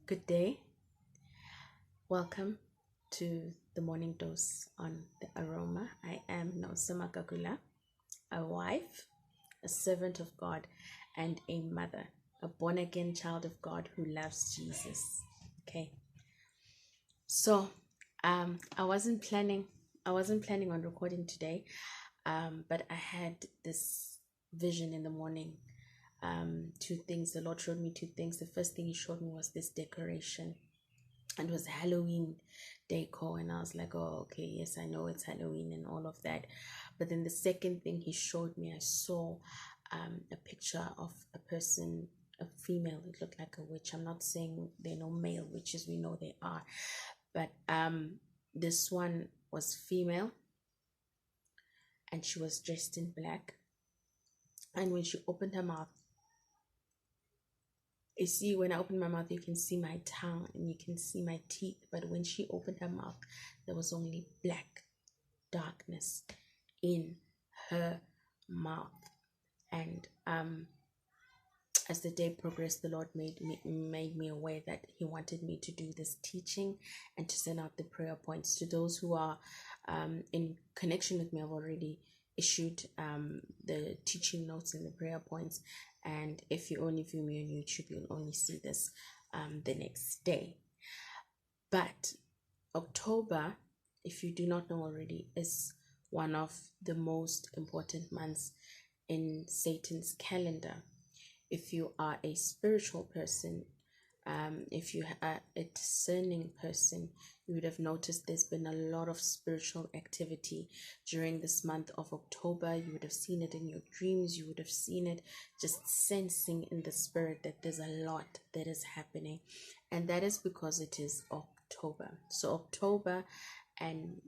Good day. Welcome to the morning dose on the aroma. I am Nosema Kakula, a wife, a servant of God, and a mother, a born again child of God who loves Jesus. Okay. So, I wasn't planning on recording today, but I had this vision in the morning. Two things. The Lord showed me two things. The first thing He showed me was this decoration, and it was Halloween decor, and I was like, oh, okay, yes, I know it's Halloween and all of that. But then the second thing He showed me, I saw a picture of a person, a female. It looked like a witch. I'm not saying they're no male witches, we know they are, but this one was female, and she was dressed in black, and when she opened her mouth, you see, when I opened my mouth, you can see my tongue and you can see my teeth. But when she opened her mouth, there was only black darkness in her mouth. And as the day progressed, the Lord made me aware that He wanted me to do this teaching and to send out the prayer points to those who are in connection with me. I've already issued the teaching notes and the prayer points, and if you only view me on YouTube, you'll only see this the next day. But October, if you do not know already, is one of the most important months in Satan's calendar. If you are a spiritual person, if you are a discerning person, you would have noticed there's been a lot of spiritual activity during this month of October. You would have seen it in your dreams. You would have seen it just sensing in the spirit that there's a lot that is happening. And that is because it is October. So October and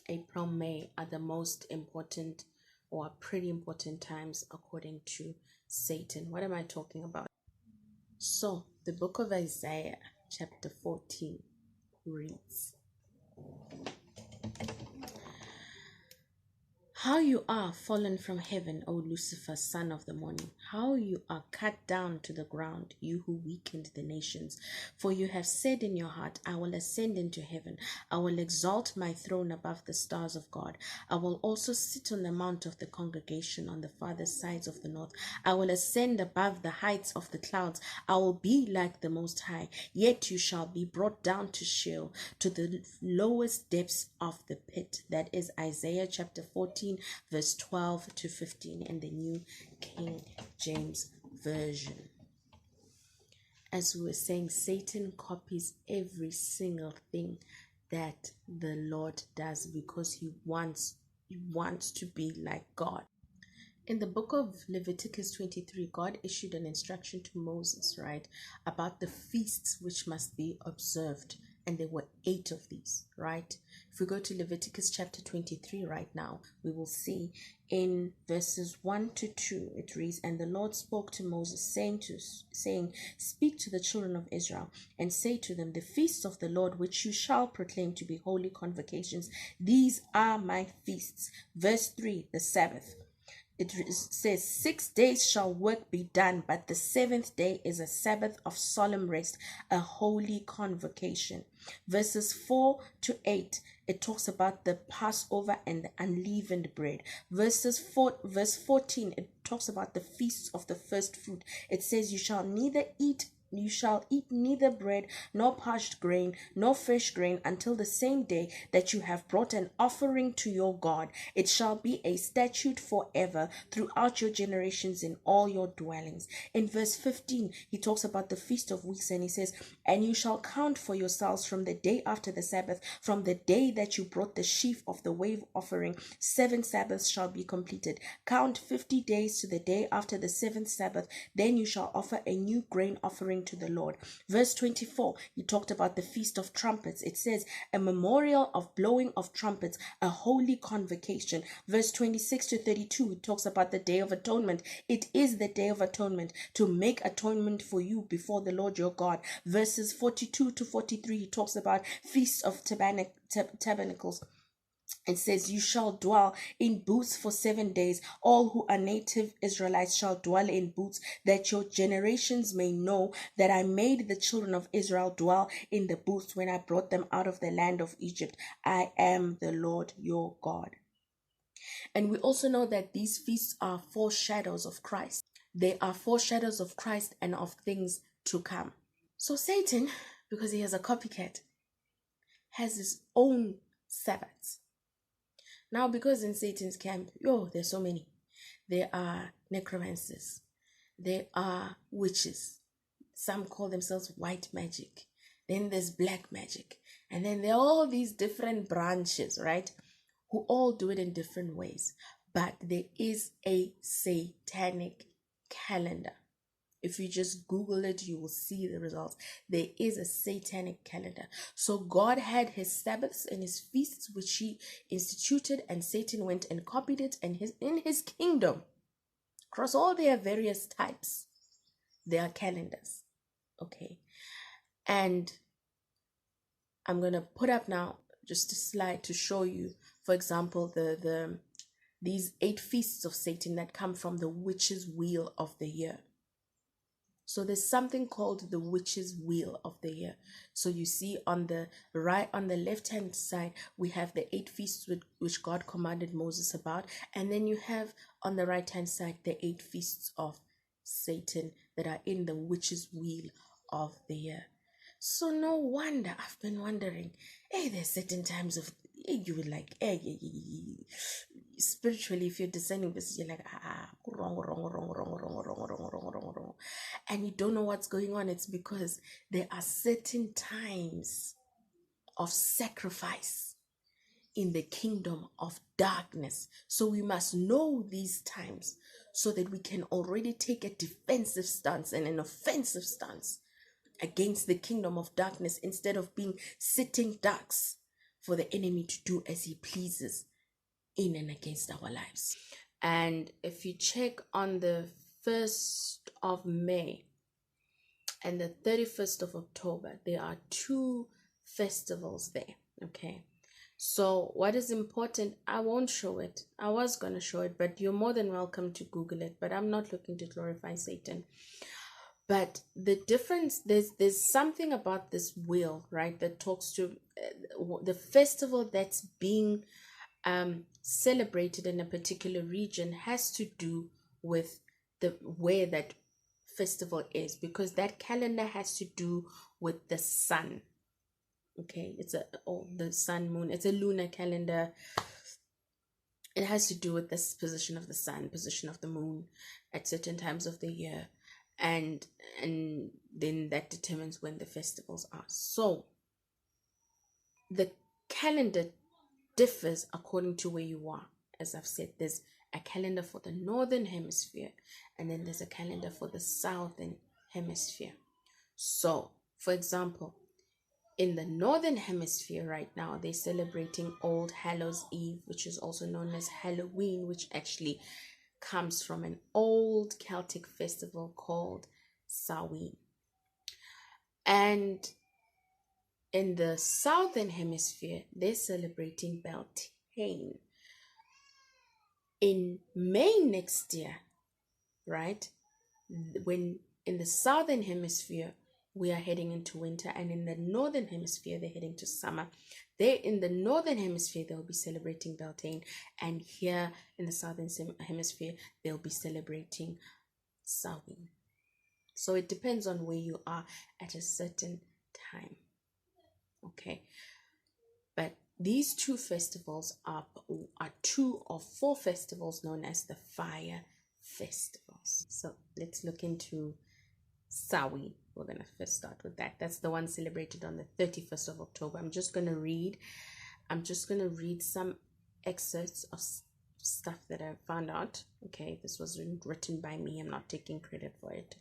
April, May are the most important or pretty important times according to Satan. What am I talking about? So the book of Isaiah chapter 14 reads, "How you are fallen from heaven, O Lucifer, son of the morning. How you are cut down to the ground, you who weakened the nations. For you have said in your heart, I will ascend into heaven. I will exalt my throne above the stars of God. I will also sit on the mount of the congregation on the farthest sides of the north. I will ascend above the heights of the clouds. I will be like the Most High. Yet you shall be brought down to Sheol, to the lowest depths of the pit." That is Isaiah chapter 14. Verse 12 to 15 in the New King James Version. As we were saying, Satan copies every single thing that the Lord does because he wants to be like God. In the book of Leviticus 23, God issued an instruction to Moses, right, about the feasts which must be observed. And there were 8 of these, right? If we go to Leviticus chapter 23 right now, we will see in verses 1 to 2, it reads, "And the Lord spoke to Moses, saying, Speak to the children of Israel, and say to them, the feasts of the Lord, which you shall proclaim to be holy convocations, these are my feasts." Verse 3, the Sabbath. It says, 6 days shall work be done, but the 7th day is a Sabbath of solemn rest, a holy convocation. Verses 4 to 8, it talks about the Passover and the unleavened bread. Verse 14, it talks about the feasts of the first fruit. It says, you shall eat neither bread nor parched grain nor fresh grain until the same day that you have brought an offering to your God. It shall be a statute forever throughout your generations in all your dwellings. In verse 15, he talks about the Feast of Weeks, and he says, "And you shall count for yourselves from the day after the Sabbath, from the day that you brought the sheaf of the wave offering, 7 Sabbaths shall be completed. Count 50 days to the day after the 7th Sabbath. Then you shall offer a new grain offering to the Lord." Verse 24, he talked about the Feast of Trumpets. It says, "A memorial of blowing of trumpets, a holy convocation." Verse 26 to 32, it talks about the Day of Atonement. It is the Day of Atonement to make atonement for you before the Lord your God. Verses 42 to 43, he talks about Feast of Tabernacles. It says, you shall dwell in booths for 7 days. All who are native Israelites shall dwell in booths, that your generations may know that I made the children of Israel dwell in the booths when I brought them out of the land of Egypt. I am the Lord your God. And we also know that these feasts are foreshadows of Christ. They are foreshadows of Christ and of things to come. So Satan, because he has a copycat, has his own Sabbaths. Now, because in Satan's camp, there's so many. There are necromancers. There are witches. Some call themselves white magic. Then there's black magic. And then there are all these different branches, right? Who all do it in different ways. But there is a satanic calendar. If you just Google it, you will see the results. There is a satanic calendar. So God had his Sabbaths and his feasts, which he instituted, and Satan went and copied it. And in his kingdom, across all their various types, there are calendars. Okay. And I'm going to put up now just a slide to show you, for example, these 8 feasts of Satan that come from the witch's wheel of the year. So there's something called the witch's wheel of the year. So you see on the left-hand side, we have the 8 feasts which God commanded Moses about. And then you have on the right-hand side, the 8 feasts of Satan that are in the witch's wheel of the year. So no wonder I've been wondering, there's certain times of, you would like, spiritually, if you're discerning this, you're like, wrong. And you don't know what's going on. It's because there are certain times of sacrifice in the kingdom of darkness. So we must know these times so that we can already take a defensive stance and an offensive stance against the kingdom of darkness, instead of being sitting ducks for the enemy to do as he pleases in and against our lives. And if you check on the 1st of May and the 31st of October, there are 2 festivals there. Okay. So what is important, I won't show it. I was going to show it, but you're more than welcome to Google it. But I'm not looking to glorify Satan. But the difference, there's something about this wheel, right, that talks to the festival that's being celebrated in a particular region has to do with where that festival is, because that calendar has to do with the sun. Okay, it's the sun, moon. It's a lunar calendar. It has to do with this position of the sun, position of the moon at certain times of the year. And then that determines when the festivals are. So the calendar differs according to where you are. As I've said, there's a calendar for the northern hemisphere, and then there's a calendar for the southern hemisphere. So, for example, in the northern hemisphere right now, they're celebrating All Hallows Eve, which is also known as Halloween, which actually comes from an old Celtic festival called Samhain. And in the southern hemisphere, they're celebrating Beltane. In May next year, right, when in the southern hemisphere we are heading into winter, and in the northern hemisphere they're heading to summer. In the northern hemisphere they'll be celebrating Beltane, and here in the southern hemisphere they'll be celebrating Samhain. So it depends on where you are at a certain time. Okay, but these 2 festivals are 2 of 4 festivals known as the fire festivals. So let's look into Samhain. We're going to first start with that. That's the one celebrated on the 31st of October. I'm just going to read some excerpts of stuff that I found out. Okay, this was written by me. I'm not taking credit for it.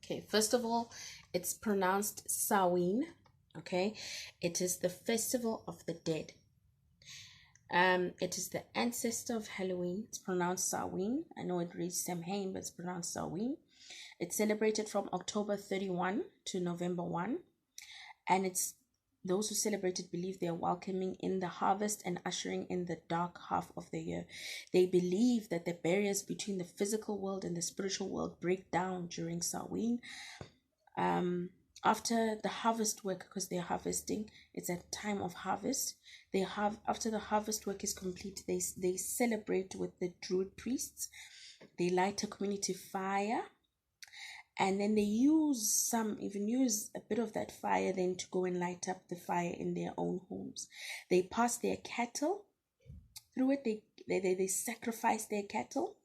Okay, first of all, it's pronounced Samhain. Okay, it is the festival of the dead. It is the ancestor of Halloween. It's pronounced Samhain. I know it reads Samhain, but it's pronounced Samhain. It's celebrated from October 31 to November 1, and it's Those who celebrate it believe they are welcoming in the harvest and ushering in the dark half of the year. They believe that the barriers between the physical world and the spiritual world break down during Samhain. After the harvest work, because they're harvesting, it's a time of harvest. They have After the harvest work is complete, they celebrate with the Druid priests. They light a community fire, and then they even use a bit of that fire then to go and light up the fire in their own homes. They pass their cattle through it. They sacrifice their cattle,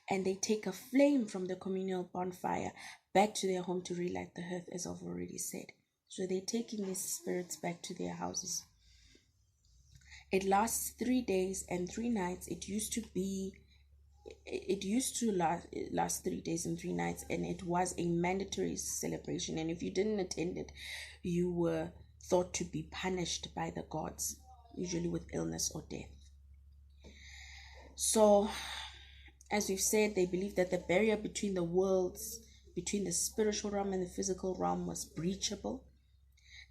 and they take a flame from the communal bonfire back to their home to relight the hearth, as I've already said. So they're taking these spirits back to their houses. It lasts 3 days and 3 nights. It used to last 3 days and 3 nights, and it was a mandatory celebration, and if you didn't attend it, you were thought to be punished by the gods, usually with illness or death. So, as we've said, they believed that the barrier between the worlds, between the spiritual realm and the physical realm, was breachable.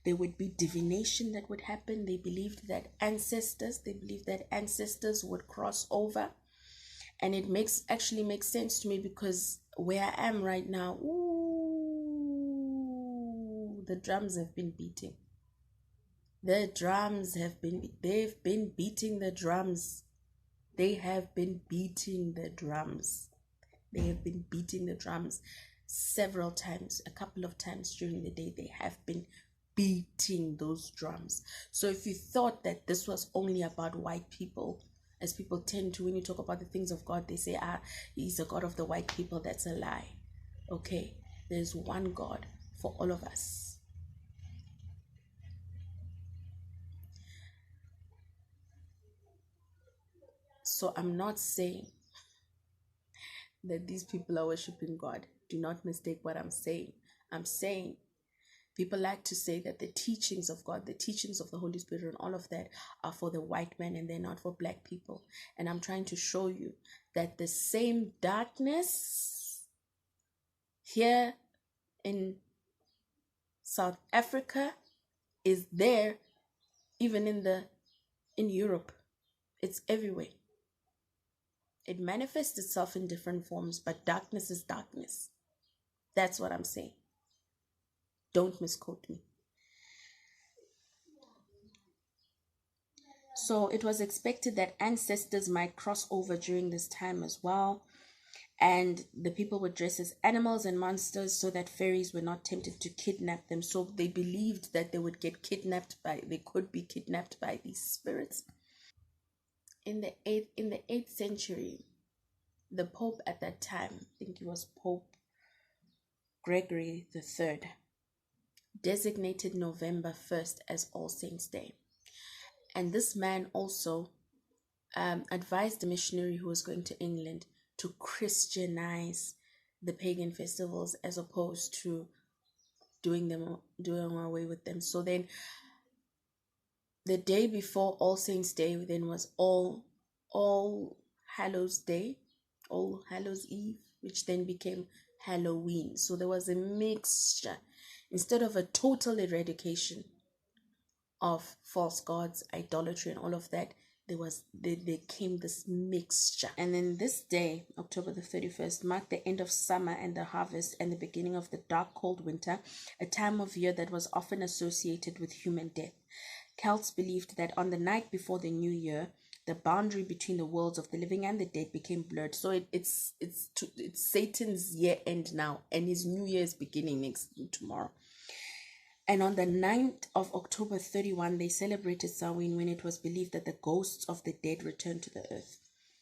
There would be divination that would happen. They believed that ancestors would cross over. And it actually makes sense to me, because where I am right now, the drums have been beating. They've been beating the drums. They have been beating the drums. They have been beating the drums several times, a couple of times during the day. They have been beating those drums. So if you thought that this was only about white people, as people tend to, when you talk about the things of God, they say, he's a God of the white people. That's a lie. Okay, there's one God for all of us. So I'm not saying that these people are worshiping God. Do not mistake what I'm saying. I'm saying people like to say that the teachings of God, the teachings of the Holy Spirit, and all of that are for the white man and they're not for black people. And I'm trying to show you that the same darkness here in South Africa is there, even in Europe. It's everywhere. It manifests itself in different forms, but darkness is darkness. That's what I'm saying. Don't misquote me. So it was expected that ancestors might cross over during this time as well. And the people would dress as animals and monsters so that fairies were not tempted to kidnap them. So they believed that they could be kidnapped by these spirits. In the 8th century, the Pope at that time, I think it was Pope Gregory III, designated November 1st as All Saints' Day. And this man also advised the missionary who was going to England to Christianize the pagan festivals as opposed to doing away with them. So then the day before All Saints' Day then was All Hallows Day, All Hallows Eve, which then became Halloween. So there was a mixture. Instead of a total eradication of false gods, idolatry, and all of that, there came this mixture. And then this day, October the 31st, marked the end of summer and the harvest and the beginning of the dark, cold winter, a time of year that was often associated with human death. Celts believed that on the night before the new year, the boundary between the worlds of the living and the dead became blurred. So it's Satan's year end now, and his new year is beginning tomorrow. And on the 9th of October 31, they celebrated Samhain, when it was believed that the ghosts of the dead returned to the earth.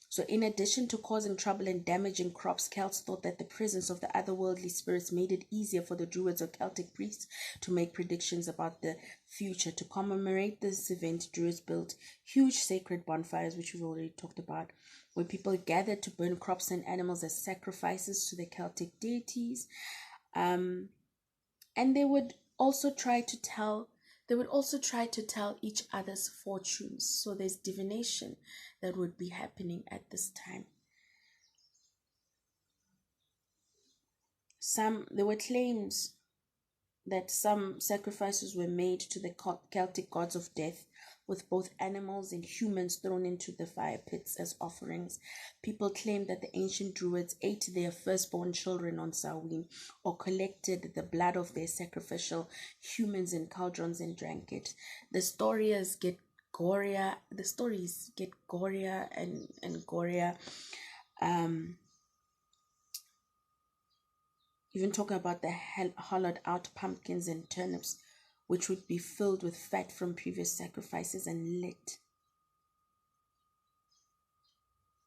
So in addition to causing trouble and damaging crops, Celts thought that the presence of the otherworldly spirits made it easier for the Druids or Celtic priests to make predictions about the future. To commemorate this event, Druids built huge sacred bonfires, which we've already talked about, where people gathered to burn crops and animals as sacrifices to the Celtic deities. And they would also try to tell each other's fortunes. So there's divination that would be happening at this time. There were claims that some sacrifices were made to the Celtic gods of death, with both animals and humans thrown into the fire pits as offerings. People claim that the ancient Druids ate their firstborn children on Samhain, or collected the blood of their sacrificial humans in cauldrons and drank it. The stories get gorier. The stories get gorier and gorier. Even talking about the hollowed out pumpkins and turnips, which would be filled with fat from previous sacrifices and lit.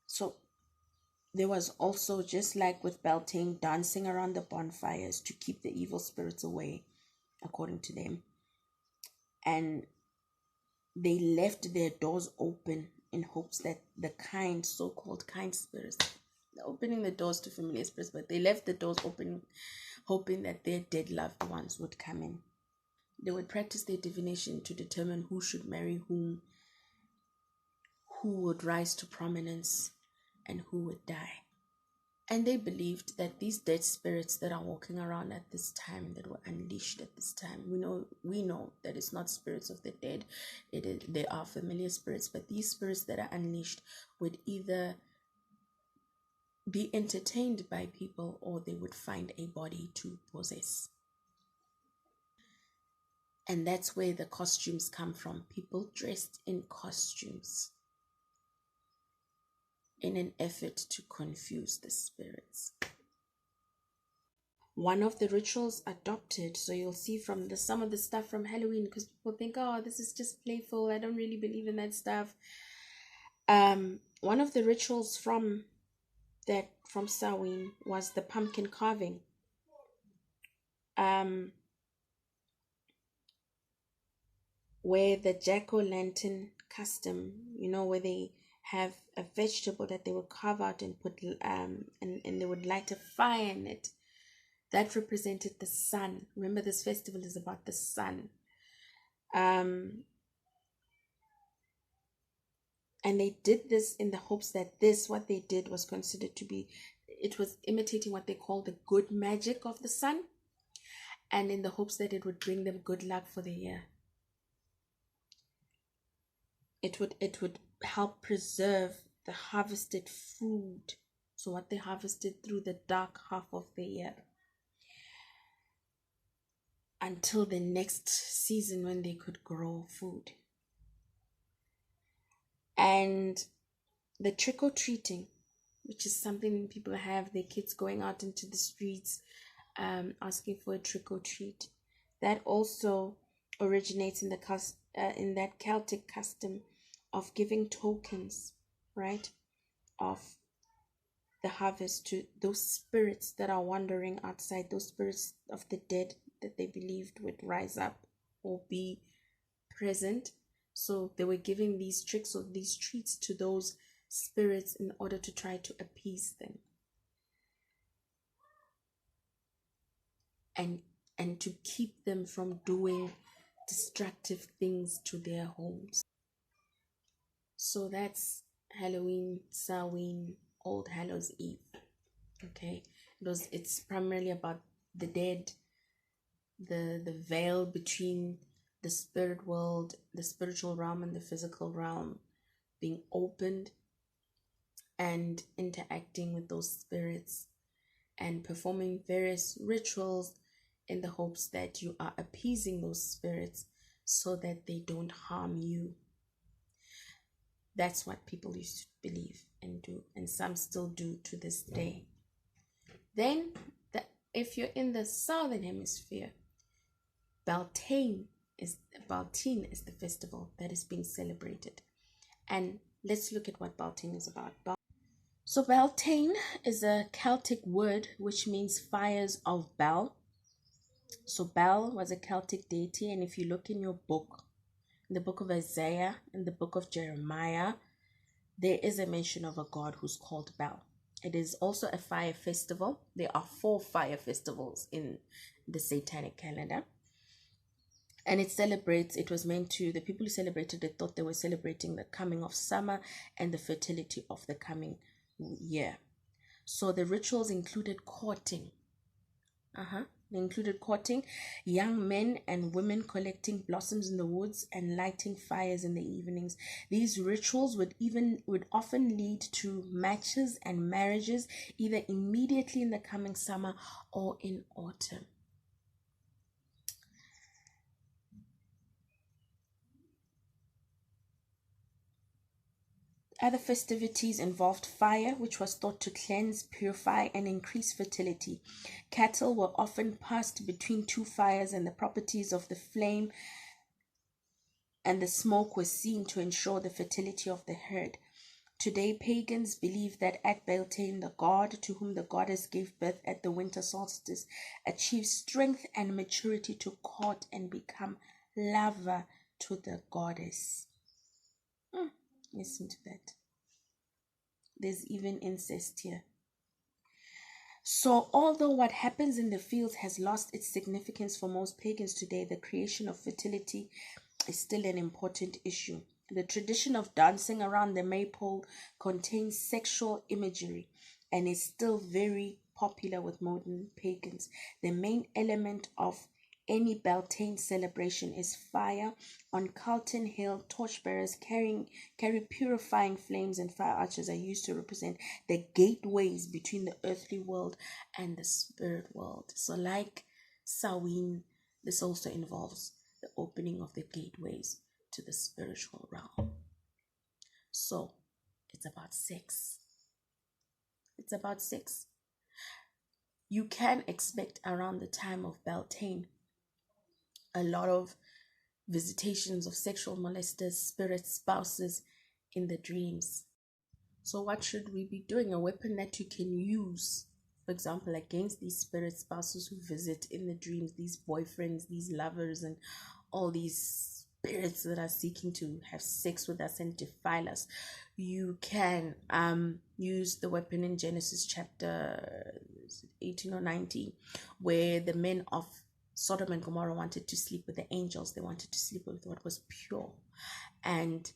So there was also, just like with Beltane, dancing around the bonfires to keep the evil spirits away, according to them. And they left their doors open in hopes that the kind, so-called kind spirits, opening the doors to familiar spirits, but they left the doors open hoping that their dead loved ones would come in. They would practice their divination to determine who should marry whom, who would rise to prominence, and who would die. And they believed that these dead spirits that are walking around at this time, that were unleashed at this time, we know that it's not spirits of the dead. They are familiar spirits, but these spirits that are unleashed would either be entertained by people, or they would find a body to possess. And that's where the costumes come from. People dressed in costumes in an effort to confuse the spirits. One of the rituals adopted, so you'll see from some of the stuff from Halloween, because people think, oh, this is just playful, I don't really believe in that stuff. One of the rituals from Samhain was the pumpkin carving. Where the jack-o'-lantern custom, where they have a vegetable that they would carve out and put and they would light a fire in it, that represented the sun. Remember, this festival is about the sun. And they did this in the hopes that what they did was considered to be, it was imitating what they call the good magic of the sun, and in the hopes that it would bring them good luck for the year. It would help preserve the harvested food, so what they harvested through the dark half of the year, until the next season when they could grow food. And the trick-or-treating, which is something people have, their kids going out into the streets asking for a trick-or-treat, that also originates in that Celtic custom of giving tokens, right, of the harvest to those spirits that are wandering outside, those spirits of the dead that they believed would rise up or be present. So they were giving these tricks or these treats to those spirits in order to try to appease them and to keep them from doing destructive things to their homes. So that's Halloween, Samhain, Old Hallows Eve. Okay, it's primarily about the dead, the veil between the spirit world, the spiritual realm, and the physical realm being opened, and interacting with those spirits and performing various rituals in the hopes that you are appeasing those spirits so that they don't harm you. That's what people used to believe and do, and some still do to this day. Then, if you're in the southern hemisphere, Beltane is the festival that is being celebrated. And let's look at what Beltane is about. So Beltane is a Celtic word which means fires of Bel. So Bel was a Celtic deity, and if you look in your book, in the book of Isaiah, in the book of Jeremiah, there is a mention of a god who's called Bel. It is also a fire festival. There are 4 fire festivals in the Satanic calendar. And the people who celebrated it thought they were celebrating the coming of summer and the fertility of the coming year. So the rituals included courting. They included courting young men and women, collecting blossoms in the woods, and lighting fires in the evenings. These rituals would often lead to matches and marriages, either immediately in the coming summer or in autumn. Other festivities involved fire, which was thought to cleanse, purify, and increase fertility. Cattle were often passed between two fires, and the properties of the flame and the smoke were seen to ensure the fertility of the herd. Today, pagans believe that at Beltane, the god to whom the goddess gave birth at the winter solstice achieved strength and maturity to court and become lover to the goddess. Listen to that. There's even incest here. So, although what happens in the fields has lost its significance for most pagans today, the creation of fertility is still an important issue. The tradition of dancing around the maypole contains sexual imagery and is still very popular with modern pagans. The main element of any Beltane celebration is fire. On Calton Hill, torchbearers carry purifying flames, and fire archers are used to represent the gateways between the earthly world and the spirit world. So like Samhain, this also involves the opening of the gateways to the spiritual realm. So it's about sex. It's about sex. You can expect around the time of Beltane a lot of visitations of sexual molesters, spirit spouses in the dreams. So what should we be doing? A weapon that you can use, for example, against these spirit spouses who visit in the dreams, these boyfriends, these lovers, and all these spirits that are seeking to have sex with us and defile us. You can use the weapon in Genesis chapter 18 or 19, where the men of Sodom and Gomorrah wanted to sleep with the angels. They wanted to sleep with what was pure. And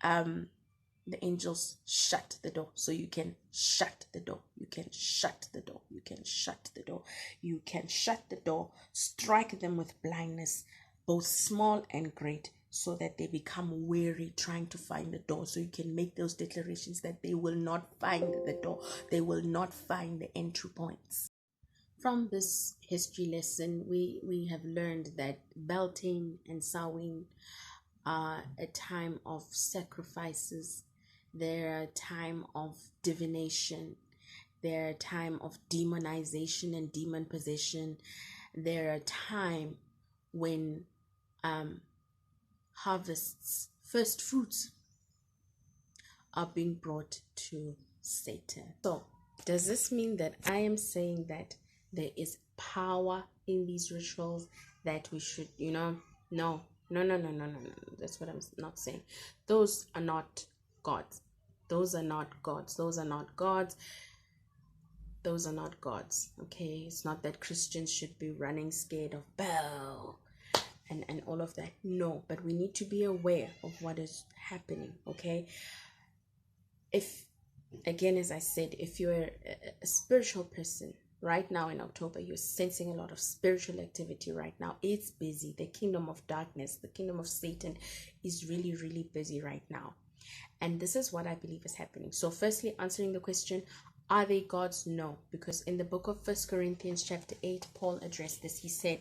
the angels shut the door. So you can shut the door. You can shut the door. You can shut the door. You can shut the door. Strike them with blindness, both small and great, so that they become weary trying to find the door. So you can make those declarations that they will not find the door. They will not find the entry points. From this history lesson, we have learned that Beltane and Samhain are a time of sacrifices. They're a time of divination. They're a time of demonization and demon possession. They're a time when harvests, first fruits, are being brought to Satan. So, does this mean that I am saying that there is power in these rituals that we should, no. That's what I'm not saying. Those are not gods. Those are not gods. Those are not gods. Those are not gods. Okay, it's not that Christians should be running scared of Baal and all of that. No, but we need to be aware of what is happening. Okay, if, again, as I said, if you're a spiritual person right now in October, you're sensing a lot of spiritual activity right now. It's busy. The kingdom of darkness, the kingdom of Satan is really, really busy right now. And this is what I believe is happening. So firstly, answering the question, are they gods? No, because in the book of 1 Corinthians chapter 8, Paul addressed this. He said,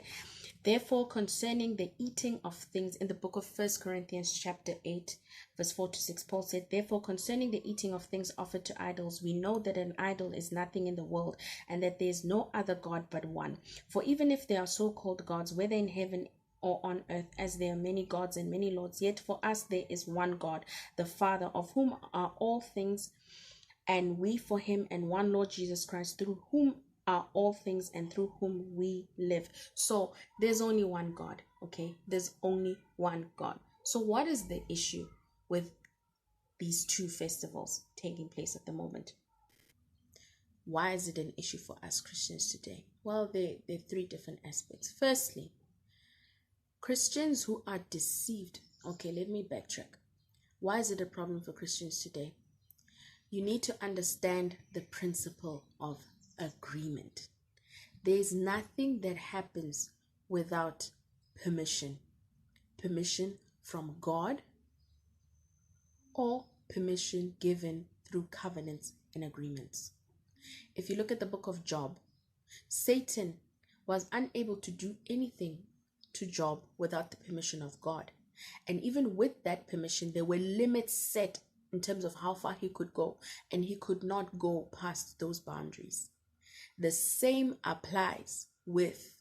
therefore, concerning the eating of things, in the book of 1 Corinthians chapter 8, verse 4 to 6, Paul said, therefore, concerning the eating of things offered to idols, we know that an idol is nothing in the world, and that there is no other God but one. For even if there are so-called gods, whether in heaven or on earth, as there are many gods and many lords, yet for us there is one God, the Father, of whom are all things, and we for him, and one Lord Jesus Christ, through whom are all things and through whom we live. So there's only one God. Okay, there's only one God. So what is the issue with these two festivals taking place at the moment? Why is it an issue for us Christians today? Well, there are three different aspects. Firstly, Christians who are deceived. Okay, let me backtrack. Why is it a problem for Christians today? You need to understand the principle of agreement. There's nothing that happens without permission. Permission from God or permission given through covenants and agreements. If you look at the book of Job, Satan was unable to do anything to Job without the permission of God. And even with that permission, there were limits set in terms of how far he could go, and he could not go past those boundaries. The same applies with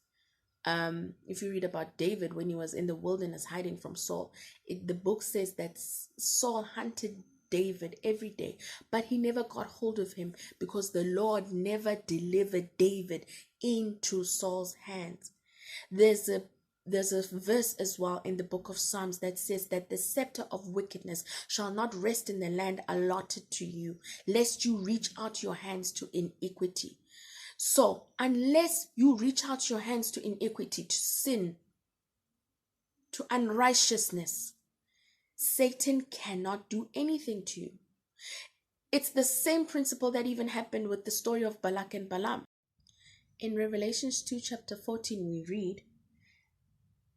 if you read about David when he was in the wilderness hiding from Saul. The book says that Saul hunted David every day, but he never got hold of him because the Lord never delivered David into Saul's hands. There's a verse as well in the book of Psalms that says that the scepter of wickedness shall not rest in the land allotted to you, lest you reach out your hands to iniquity. So, unless you reach out your hands to iniquity, to sin, to unrighteousness, Satan cannot do anything to you. It's the same principle that even happened with the story of Balak and Balaam. In Revelations 2 chapter 14 we read,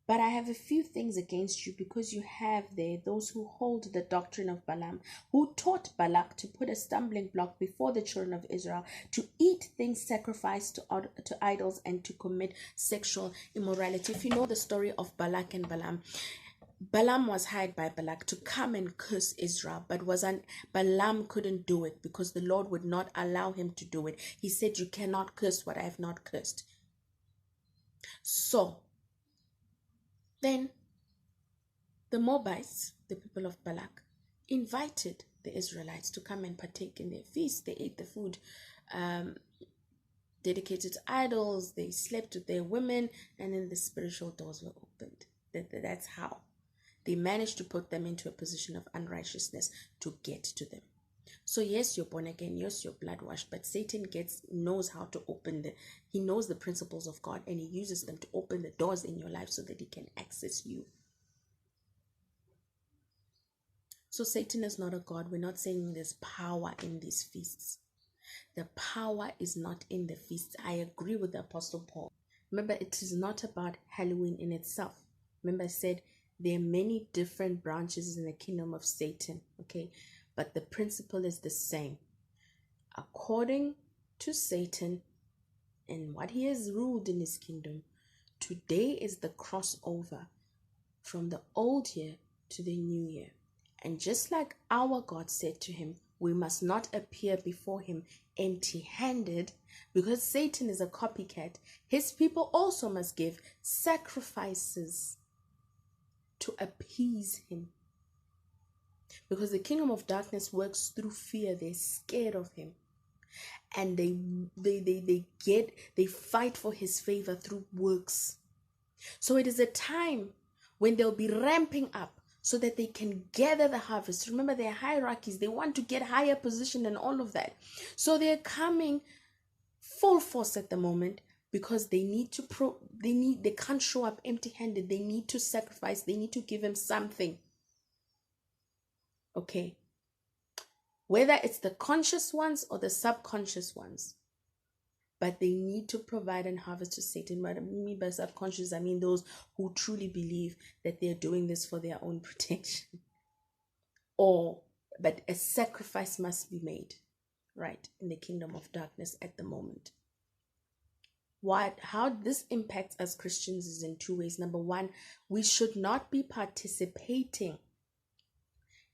"But I have a few things against you, because you have there those who hold the doctrine of Balaam, who taught Balak to put a stumbling block before the children of Israel, to eat things sacrificed to idols, and to commit sexual immorality." If you know the story of Balak and Balaam, Balaam was hired by Balak to come and curse Israel, but Balaam couldn't do it because the Lord would not allow him to do it. He said, "You cannot curse what I have not cursed." So then the Moabites, the people of Balak, invited the Israelites to come and partake in their feast. They ate the food dedicated to idols. They slept with their women, and then the spiritual doors were opened. That's how they managed to put them into a position of unrighteousness to get to them. So yes, you're born again, yes, you're blood washed, but Satan knows how to he knows the principles of God, and he uses them to open the doors in your life so that he can access you. So Satan is not a God. We're not saying there's power in these feasts. The power is not in the feasts. I agree with the Apostle Paul. Remember, it is not about Halloween in itself. Remember, I said there are many different branches in the kingdom of Satan, okay? But the principle is the same. According to Satan and what he has ruled in his kingdom, today is the crossover from the old year to the new year. And just like our God said to him, we must not appear before him empty-handed, because Satan is a copycat. His people also must give sacrifices to appease him. Because the kingdom of darkness works through fear. They're scared of him. And they fight for his favor through works. So it is a time when they'll be ramping up so that they can gather the harvest. Remember, their hierarchies. They want to get higher position and all of that. So they're coming full force at the moment, because they need to they can't show up empty-handed. They need to sacrifice. They need to give him something. Okay. Whether it's the conscious ones or the subconscious ones, but they need to provide and harvest to Satan. What I mean by subconscious, I mean those who truly believe that they're doing this for their own protection. But a sacrifice must be made, right, in the kingdom of darkness at the moment. How this impacts us Christians is in two ways. Number one, we should not be participating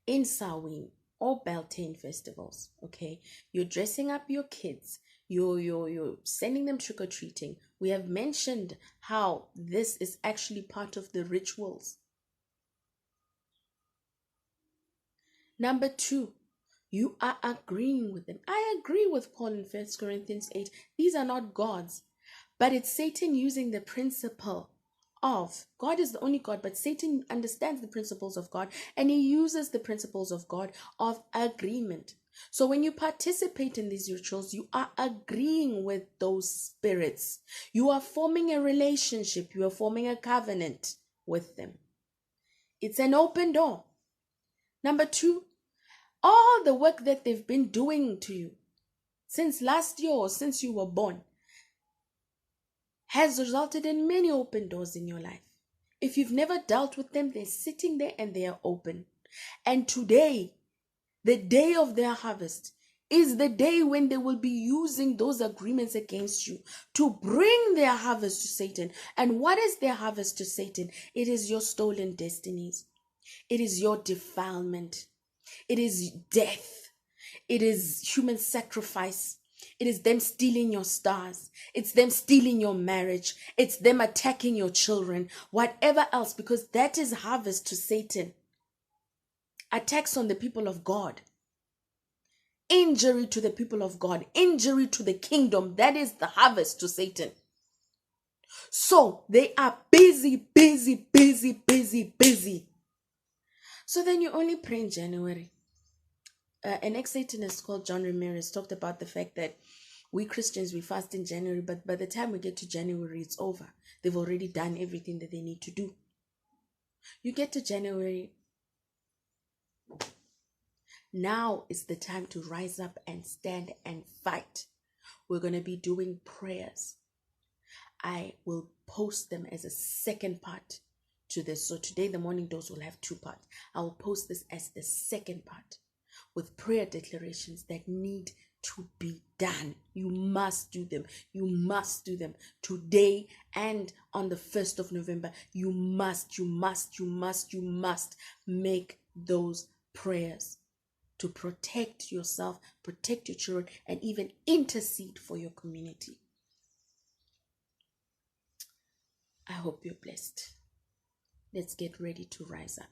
in Samhain or Beltane festivals. Okay, you're dressing up your kids, you're sending them trick-or-treating. We have mentioned how this is actually part of the rituals. Number two, you are agreeing with them. I agree with Paul in 1 Corinthians 8. These are not gods, but it's Satan using the principle of God. Is the only God, but Satan understands the principles of God, and he uses the principles of God of agreement. So when you participate in these rituals, you are agreeing with those spirits. You are forming a relationship. You are forming a covenant with them. It's an open door. Number two, all the work that they've been doing to you since last year or since you were born, has resulted in many open doors in your life. If you've never dealt with them, they're sitting there and they are open. And today, the day of their harvest, is the day when they will be using those agreements against you to bring their harvest to Satan. And what is their harvest to Satan? It is your stolen destinies. It is your defilement. It is death. It is human sacrifice. It is them stealing your stars. It's them stealing your marriage. It's them attacking your children. Whatever else, because that is harvest to Satan. Attacks on the people of God. Injury to the people of God. Injury to the kingdom. That is the harvest to Satan. So they are busy. So then you only pray in January. An ex-Satanist called John Ramirez talked about the fact that we Christians, we fast in January, but by the time we get to January, it's over. They've already done everything that they need to do. You get to January. Now is the time to rise up and stand and fight. We're going to be doing prayers. I will post them as a second part to this. So today the morning dose will have 2 parts. I will post this as the second part with prayer declarations that need to be done. You must do them. You must do them today and on the 1st of November. You must make those prayers to protect yourself, protect your children, and even intercede for your community. I hope you're blessed. Let's get ready to rise up.